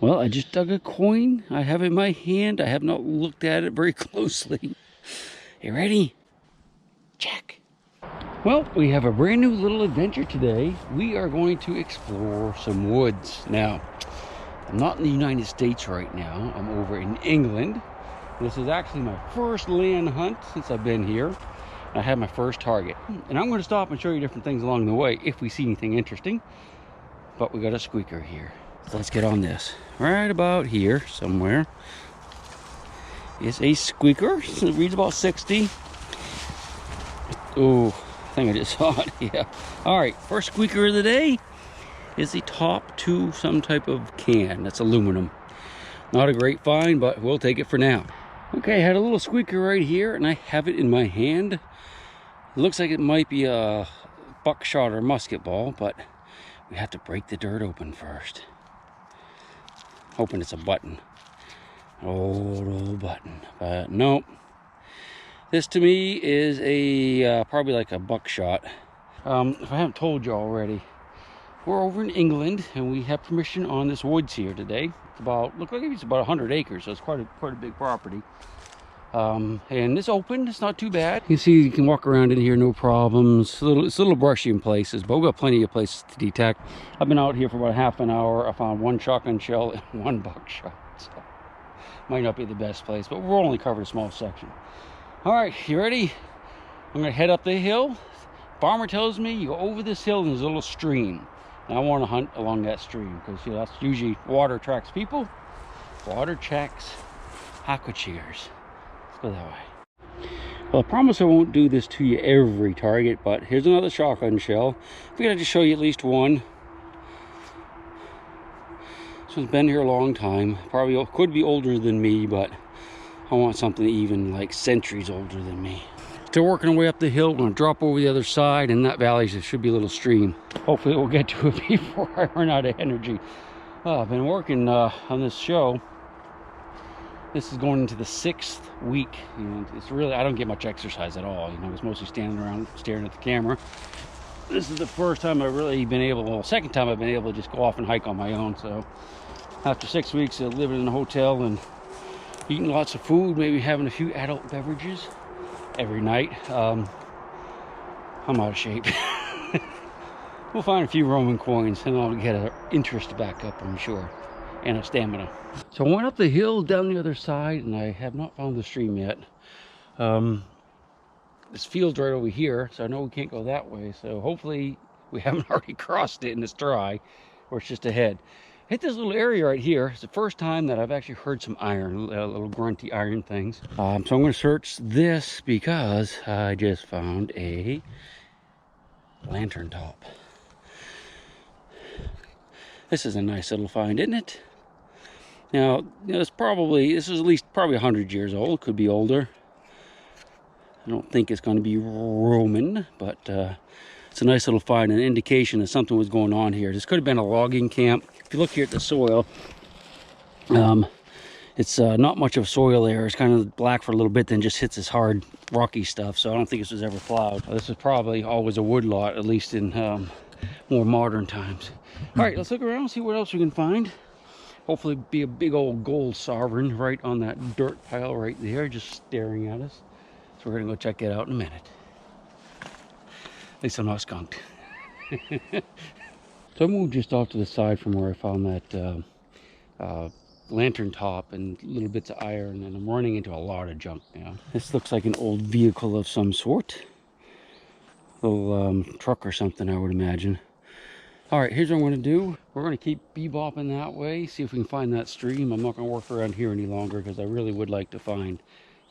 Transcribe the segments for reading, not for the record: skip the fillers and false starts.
Well, I just dug a coin. I have it in my hand. I have not looked at it very closely. You ready? Check. Well, we have a brand new little adventure today. We are going to explore some woods. Now, I'm not in the United States right now. I'm over in England. This is actually my first land hunt since I've been here. I had my first target. And I'm going to stop and show you different things along the way if we see anything interesting. But we got a squeaker here. So let's get on this. Right about here somewhere is a squeaker. It reads about 60. Oh, I think I just saw it. Yeah. All right, first squeaker of the day is the top to some type of can. That's aluminum. Not a great find, but we'll take it for now. Okay, I had a little squeaker right here, and I have it in my hand. It looks like it might be a buckshot or musket ball, but we have to break the dirt open first. Hoping it's a button. Old button. But nope. This to me is a probably like a buckshot. If I haven't told you already, we're over in England and we have permission on this woods here today. It's about, look like it's about 100 acres, so it's quite a big property. And it's open, it's not too bad. You can see you can walk around in here, no problems. It's a little brushy in places, but we've got plenty of places to detect. I've been out here for about half an hour. I found one shotgun shell and one buckshot. So might not be the best place, but we're only covered a small section. All right, you ready? I'm gonna head up the hill. Farmer tells me you go over this hill and there's a little stream. And I want to hunt along that stream because, you know, that's usually water attracts people. Water attracts Aquachiggers. Let's go that way. Well, I promise I won't do this to you every target, but here's another shotgun shell. I figured I'd just show you at least one. This one's been here a long time. Probably could be older than me, but I want something even like centuries older than me. Still working our way up the hill. We're gonna drop over the other side, and in that valley there should be a little stream. Hopefully we'll get to it before I run out of energy. I've been working on this show. This is going into the 6th week, and it's really, I don't get much exercise at all. You know, it's mostly standing around staring at the camera. This is the first time I've really been able, well, second time I've been able to just go off and hike on my own. So after 6 weeks of living in a hotel and eating lots of food, maybe having a few adult beverages every night, I'm out of shape. We'll find a few Roman coins and I'll get our interest back up, I'm sure, and a stamina. So I went up the hill down the other side and I have not found the stream yet. This field's right over here, so I know we can't go that way. So hopefully we haven't already crossed it and it's dry, or it's just ahead. Hit this little area right here. It's the first time that I've actually heard some iron, little grunty iron things. So I'm going to search this because I just found a lantern top. This is a nice little find, isn't it? Now, you know, this is at least probably 100 years old. Could be older. I don't think it's going to be Roman, but it's a nice little find, an indication that something was going on here. This could have been a logging camp. If you look here at the soil, it's not much of soil there. It's kind of black for a little bit, then just hits this hard rocky stuff. So I don't think this was ever plowed. This is probably always a woodlot, at least in more modern times. All right, let's look around, see what else we can find. Hopefully be a big old gold sovereign right on that dirt pile right there, just staring at us. So we're gonna go check it out in a minute. At least I'm not skunked. So I moved just off to the side from where I found that lantern top and little bits of iron, and I'm running into a lot of junk now. This looks like an old vehicle of some sort. Little truck or something, I would imagine. All right, here's what I'm going to do. We're going to keep bebopping that way, see if we can find that stream. I'm not going to work around here any longer because I really would like to find,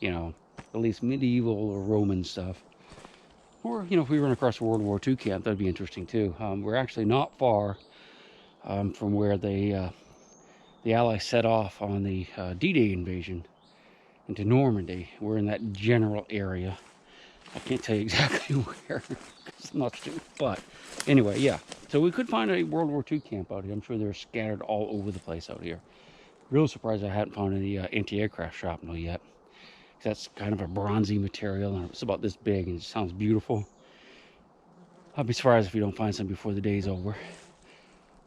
you know, at least medieval or Roman stuff. Or, you know, if we run across a World War II camp, that'd be interesting too. We're actually not far from where the Allies set off on the D-Day invasion into Normandy. We're in that general area. I can't tell you exactly where, because I'm not sure. But anyway, yeah. So we could find a World War II camp out here. I'm sure they're scattered all over the place out here. Real surprised I hadn't found any anti-aircraft shrapnel yet. That's kind of a bronzy material, and it's about this big, and it sounds beautiful. I'll be surprised if we don't find some before the day's over.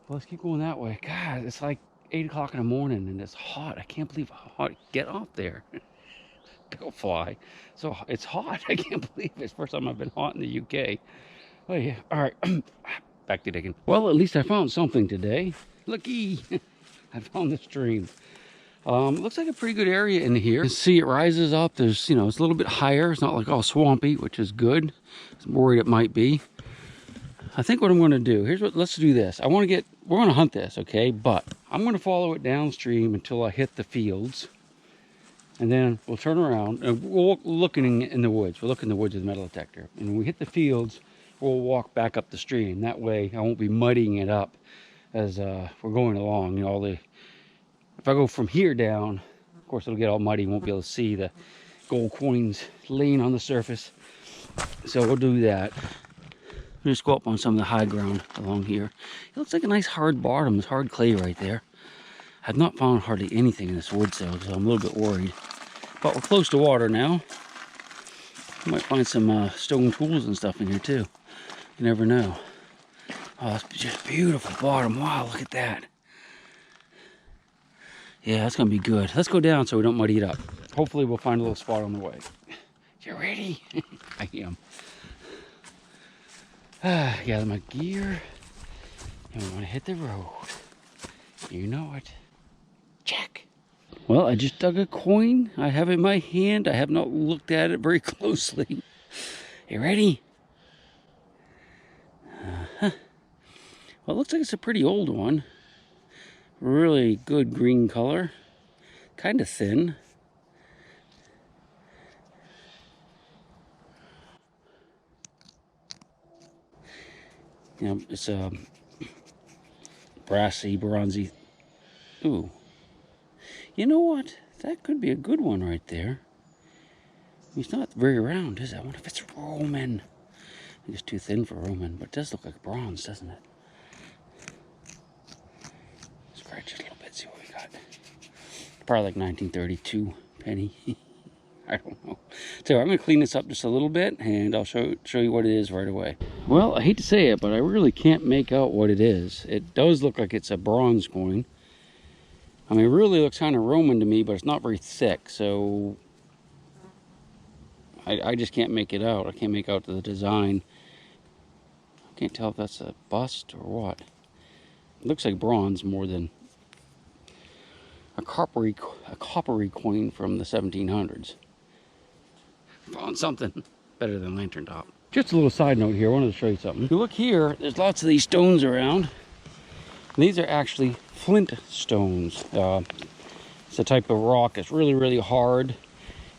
Well, let's keep going that way. God, it's like 8 o'clock in the morning and it's hot. I can't believe how hot. Get off there. Go fly. So it's hot. I can't believe it. It's the first time I've been hot in the UK. Oh yeah. All right. Back to digging. Well, at least I found something today. Looky. I found the stream. Looks like a pretty good area in here. You can see it rises up. There's, you know, it's a little bit higher. It's not like all swampy, which is good. I'm worried it might be. I think what I'm going to do, let's do this. we're going to hunt this, okay? But I'm going to follow it downstream until I hit the fields. And then we'll turn around and we'll look in the woods. We'll look in the woods with the metal detector. And when we hit the fields, we'll walk back up the stream. That way I won't be muddying it up as we're going along. You know, if I go from here down, of course it'll get all muddy. You won't be able to see the gold coins laying on the surface. So we'll do that. We'll just go up on some of the high ground along here. It looks like a nice hard bottom. It's hard clay right there. I've not found hardly anything in this woods though, so I'm a little bit worried. But we're close to water now. I might find some stone tools and stuff in here too. You never know. Oh, that's just beautiful bottom. Wow, look at that. Yeah, that's gonna be good. Let's go down so we don't muddy it up. Hopefully we'll find a little spot on the way. You ready? I am. Gather my gear. And we want to hit the road. You know it. Check. Well, I just dug a coin. I have it in my hand. I have not looked at it very closely. You ready? Well, it looks like it's a pretty old one. Really good green color. Kind of thin. You know, it's a brassy, bronzy. Ooh. You know what? That could be a good one right there. It's not very round, is it? I wonder if it's Roman. I think it's too thin for Roman, but it does look like bronze, doesn't it? Scratch it a little bit, see what we got. Probably like 1932 penny. I don't know. So I'm going to clean this up just a little bit, and I'll show you what it is right away. Well, I hate to say it, but I really can't make out what it is. It does look like it's a bronze coin. I mean, it really looks kind of Roman to me, but it's not very thick, so I just can't make it out. I can't make out the design. I can't tell if that's a bust or what. It looks like bronze more than a coppery coin from the 1700s. Found something better than lantern top. Just a little side note here. I wanted to show you something. If you look here, there's lots of these stones around. And these are actually flint stones. It's a type of rock that's really, really hard,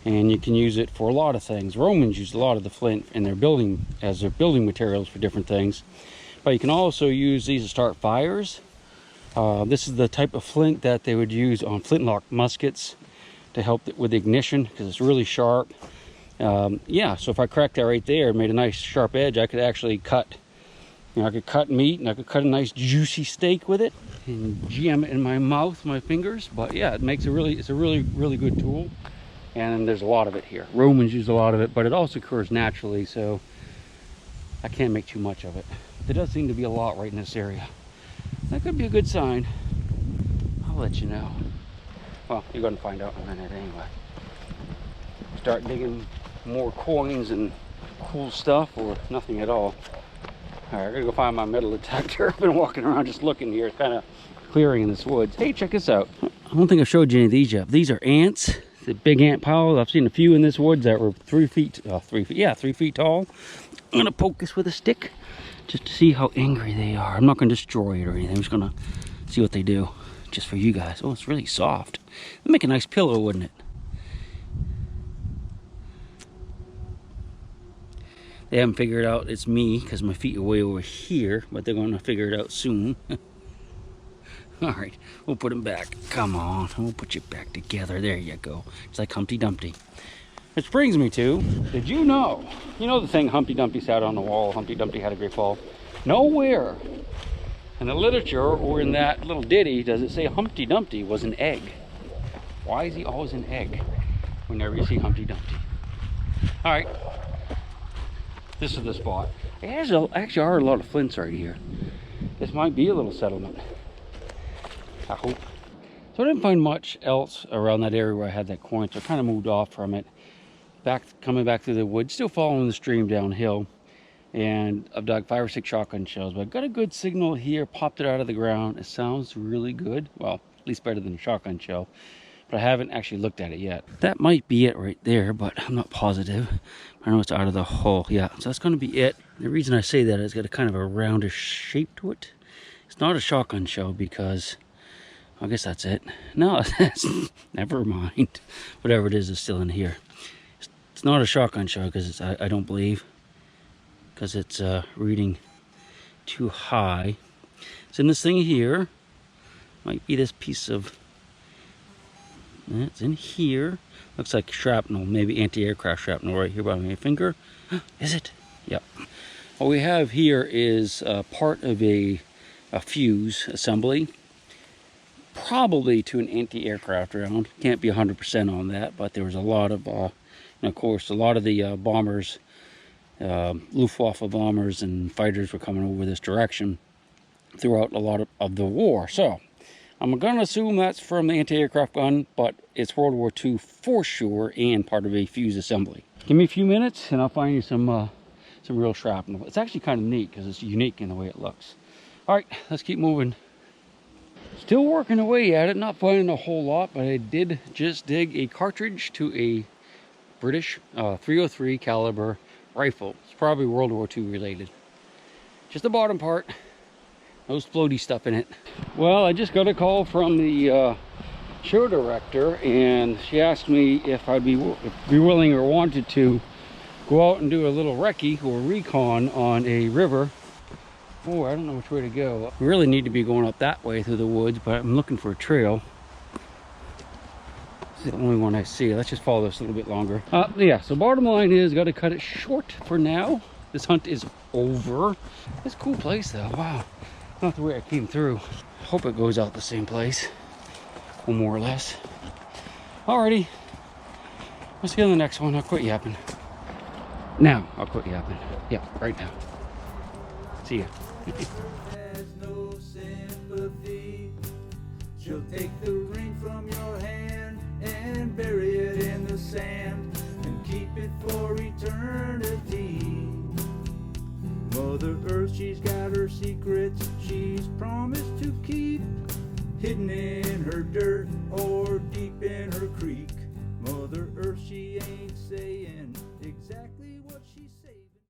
and you can use it for a lot of things. Romans used a lot of the flint in their building as their building materials for different things. But you can also use these to start fires. This is the type of flint that they would use on flintlock muskets to help with the ignition, because it's really sharp. Yeah, so if I cracked that right there and made a nice sharp edge, I could actually cut, you know, I could cut meat, and I could cut a nice juicy steak with it and jam it in my mouth, my fingers. But yeah, it's a really, really good tool, and there's a lot of it here. Romans used a lot of it, but it also occurs naturally, so I can't make too much of it. There does seem to be a lot right in this area. That could be a good sign. I'll let you know. Well, you're going to find out in a minute anyway. Start digging more coins and cool stuff, or nothing at all. All right, I gotta go find my metal detector. I've been walking around just looking here. It's kind of clearing in this woods. Hey, check this out. I don't think I've showed you any of these yet. These are ants. The big ant pile. I've seen a few in this woods that were 3 feet tall. I'm gonna poke this with a stick just to see how angry they are. I'm not gonna destroy it or anything. I'm just gonna see what they do, just for you guys. Oh, it's really soft. It'd make a nice pillow, wouldn't it? They haven't figured out it's me because my feet are way over here, but they're going to figure it out soon. All right, we'll put them back. Come on, we'll put you back together. There you go. It's like Humpty Dumpty. Which brings me to, did you know the thing Humpty Dumpty sat on the wall, Humpty Dumpty had a great fall? Nowhere in the literature or in that little ditty does it say Humpty Dumpty was an egg. Why is he always an egg whenever you see Humpty Dumpty? All right. This is the spot. There's actually are a lot of flints right here. This might be a little settlement. I hope. So I didn't find much else around that area where I had that coin, so I kind of moved off from it. Coming back through the woods, still following the stream downhill. And I've dug 5 or 6 shotgun shells, but I got a good signal here, popped it out of the ground. It sounds really good. Well, at least better than a shotgun shell, but I haven't actually looked at it yet. That might be it right there, but I'm not positive. I know it's out of the hole. Yeah, so that's going to be it. The reason I say that is it's got a kind of a roundish shape to it. It's not a shotgun shell because I guess that's it. No, never mind. Whatever it is still in here. It's not a shotgun shell because I don't believe, because it's reading too high. It's in this thing here. Might be this piece of, it's in here. Looks like shrapnel, maybe anti-aircraft shrapnel right here by my finger. Is it? Yep. What we have here is part of a fuse assembly, probably to an anti-aircraft round. Can't be 100% on that, but there was a lot of, and of course, a lot of the bombers, Luftwaffe bombers and fighters were coming over this direction throughout a lot of the war. So I'm going to assume that's from the anti-aircraft gun, but it's World War II for sure and part of a fuse assembly. Give me a few minutes and I'll find you some real shrapnel. It's actually kind of neat because it's unique in the way it looks. All right, let's keep moving. Still working away at it, not finding a whole lot, but I did just dig a cartridge to a British .303 caliber rifle. It's probably World War II related. Just the bottom part. No floaty stuff in it. Well, I just got a call from the show director, and she asked me if I'd be willing or wanted to go out and do a little recce or recon on a river. Oh, I don't know which way to go. We really need to be going up that way through the woods, but I'm looking for a trail. This is the only one I see. Let's just follow this a little bit longer. Yeah, so bottom line is, got to cut it short for now. This hunt is over. It's a cool place though. Wow. Not the way I came through. Hope it goes out the same place, or more or less. Alrighty. I'll see you on the next one. I'll quit yapping. Now, I'll quit yapping. Yeah, right now. See ya. Has no sympathy. She'll take the ring from your hand and bury it in the sand and keep it for eternity. Mother Earth, she's got her secrets she's promised to keep, hidden in her dirt or deep in her creek. Mother Earth, she ain't saying exactly